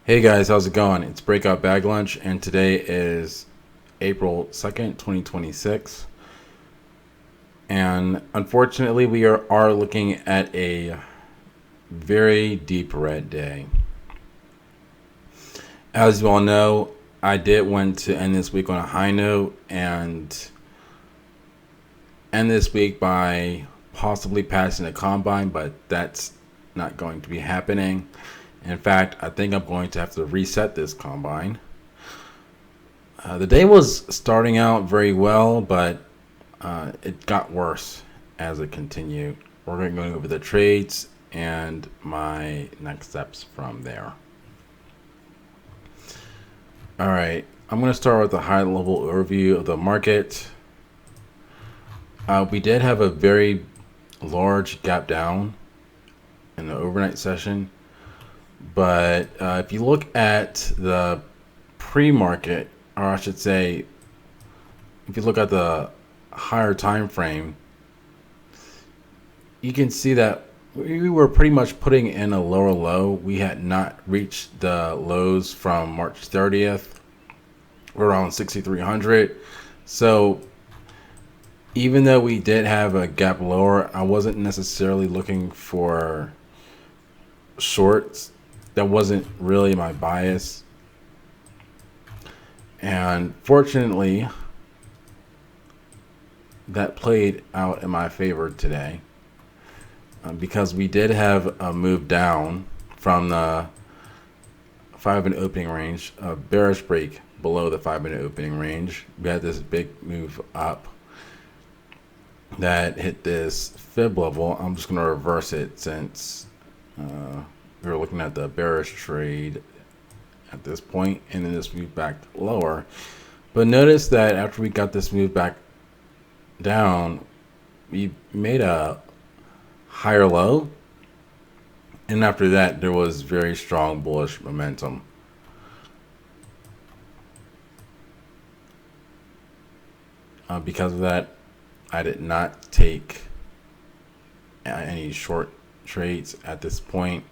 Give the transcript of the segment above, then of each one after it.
Hey guys, how's it going? It's Breakout Bag Lunch, and today is April 2nd, 2026. And unfortunately, we are looking at a very deep red day. As you all know, I did want to end this week on a high note and end this week by possibly passing the combine, but that's not going to be happening. In fact, I think I'm going to have to reset this combine. The day was starting out very well, but it got worse as it continued. We're going to go over the trades and my next steps from there. All right, I'm going to start with a high level overview of the market. We did have a very large gap down in the overnight session, but if you look at the pre-market, or I should say, if you look at the higher time frame, you can see that we were pretty much putting in a lower low. We had not reached the lows from March 30th, around 6,300. So even though we did have a gap lower, I wasn't necessarily looking for shorts. That wasn't really my bias. And fortunately, that played out in my favor today, because we did have a move down from the 5-minute opening range, a bearish break below the 5-minute opening range. We had this big move up that hit this fib level. I'm just going to reverse it since we were looking at the bearish trade at this point, and then this move back lower. But notice that after we got this move back down, we made a higher low, and after that there was very strong bullish momentum. Because of that, I did not take any short trades at this point.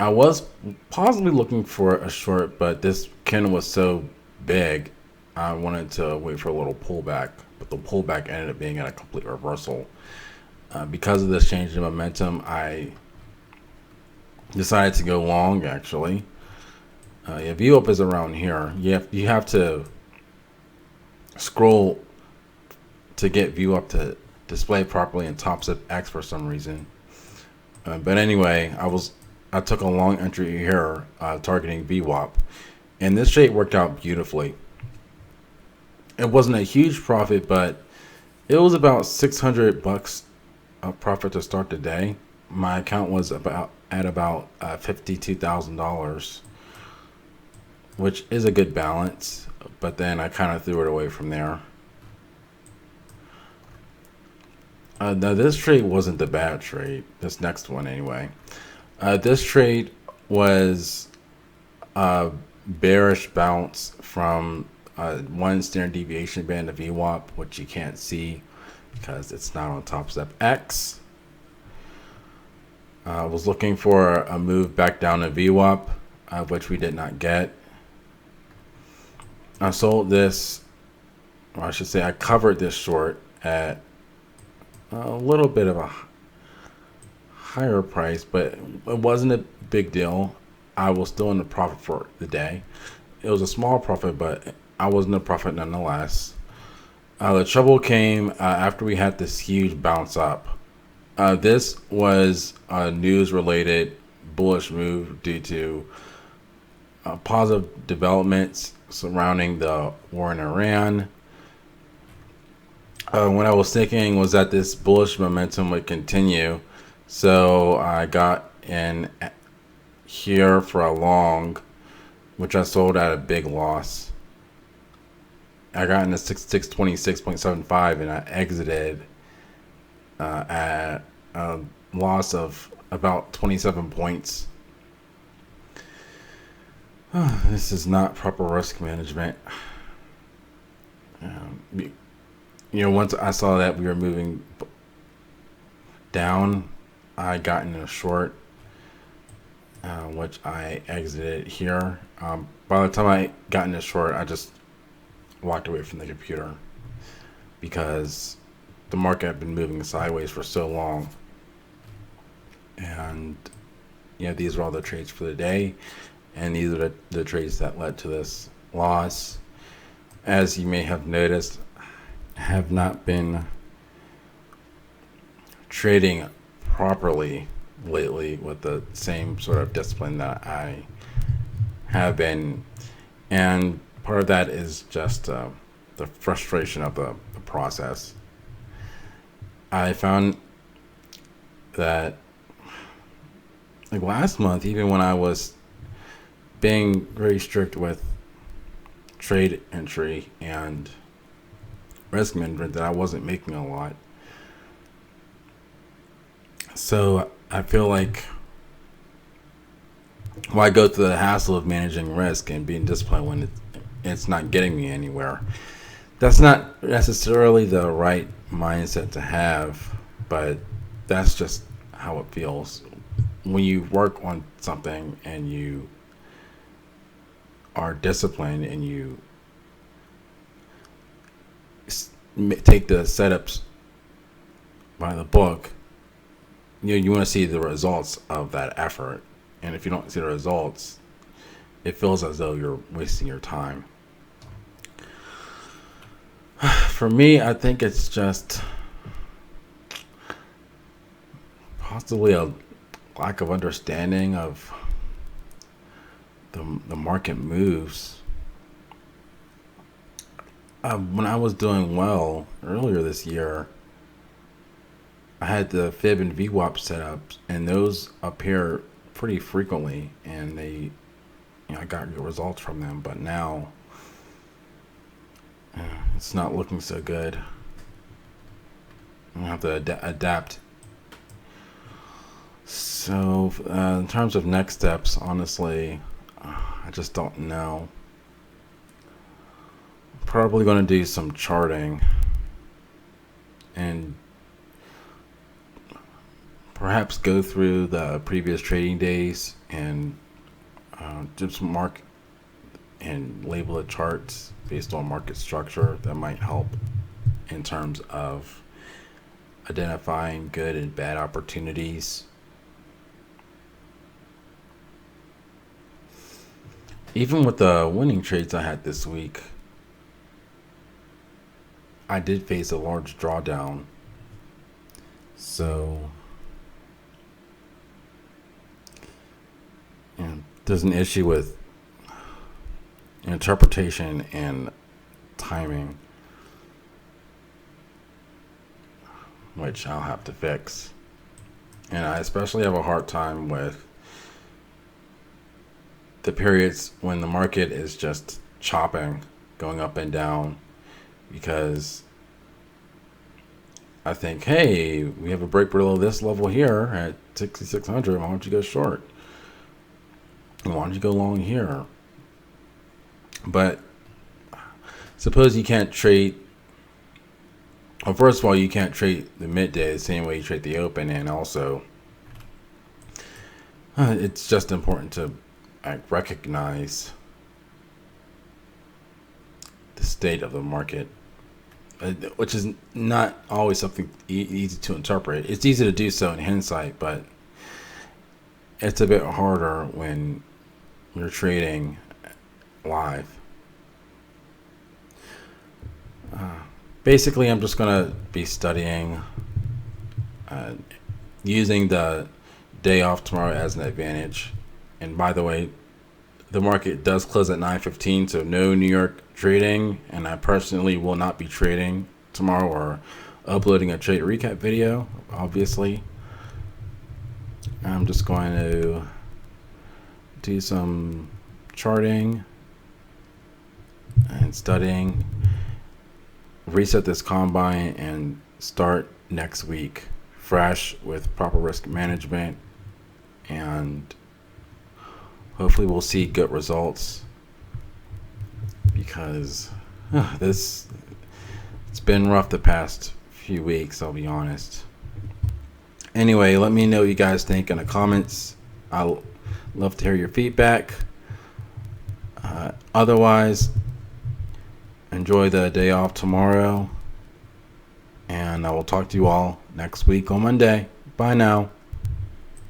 I was possibly looking for a short, but this candle was so big, I wanted to wait for a little pullback, but the pullback ended up being at a complete reversal. Because of this change in momentum, I decided to go long, actually. If view up is around here, you have to scroll to get view up to display properly in Topstep X for some reason. But anyway, I took a long entry here, targeting VWAP, and this trade worked out beautifully. It wasn't a huge profit, but it was about $600 profit to start the day. My account was about $52,000, which is a good balance, but then I kind of threw it away from there. Now this trade wasn't the bad trade. This next one anyway. This trade was a bearish bounce from one standard deviation band of VWAP, which you can't see because it's not on Topstep X. I was looking for a move back down to VWAP, which we did not get. I sold this, or I should say I covered this short at a little bit of a higher price, but it wasn't a big deal. I was still in the profit for the day. It was a small profit, but I was in the profit nonetheless. The trouble came after we had this huge bounce up. This was a news-related bullish move due to positive developments surrounding the war in Iran. What I was thinking was that this bullish momentum would continue, so I got in here for a long, which I sold at a big loss. I got into 626.75 and I exited at a loss of about 27 points. This is not proper risk management. Once I saw that we were moving down, I got in a short. which I exited here. By the time I got in this short, I just walked away from the computer because the market had been moving sideways for so long. And these are all the trades for the day, and these are the trades that led to this loss. As you may have noticed, I have not been trading properly lately with the same sort of discipline that I have been, and part of that is just the frustration of the process. I found that like last month, even when I was being very strict with trade entry and risk management, that I wasn't making a lot. So I feel like why go through the hassle of managing risk and being disciplined when it's not getting me anywhere? That's not necessarily the right mindset to have, but that's just how it feels. When you work on something and you are disciplined and you take the setups by the book, you want to see the results of that effort. And if you don't see the results, it feels as though you're wasting your time. For me, I think it's just possibly a lack of understanding of the market moves. When I was doing well earlier this year, I had the fib and VWAP setups, and those appear pretty frequently, and they, I got good results from them. But now, it's not looking so good. I'm gonna have to adapt. So, in terms of next steps, honestly, I just don't know. Probably going to do some charting and perhaps go through the previous trading days and just mark and label the charts based on market structure. That might help in terms of identifying good and bad opportunities. Even with the winning trades I had this week, I did face a large drawdown. So, there's an issue with interpretation and timing, which I'll have to fix. And I especially have a hard time with the periods when the market is just chopping, going up and down, because I think, hey, we have a break below this level here at 6,600. Why don't you go short? Why don't you go long here? But suppose you can't trade. Well, first of all, you can't trade the midday the same way you trade the open, and also it's just important to recognize the state of the market, which is not always something easy to interpret. It's easy to do so in hindsight, but it's a bit harder when you're trading live. Basically, I'm just going to be studying, using the day off tomorrow as an advantage. And by the way, the market does close at 9:15, so no New York trading, and I personally will not be trading tomorrow or uploading a trade recap video, obviously. I'm just going to do some charting and studying, reset this combine, and start next week fresh with proper risk management, and hopefully we'll see good results, because it's been rough the past few weeks, I'll be honest. Anyway, let me know what you guys think in the comments. I'll Love to hear your feedback. Otherwise, enjoy the day off tomorrow. And I will talk to you all next week on Monday. Bye now.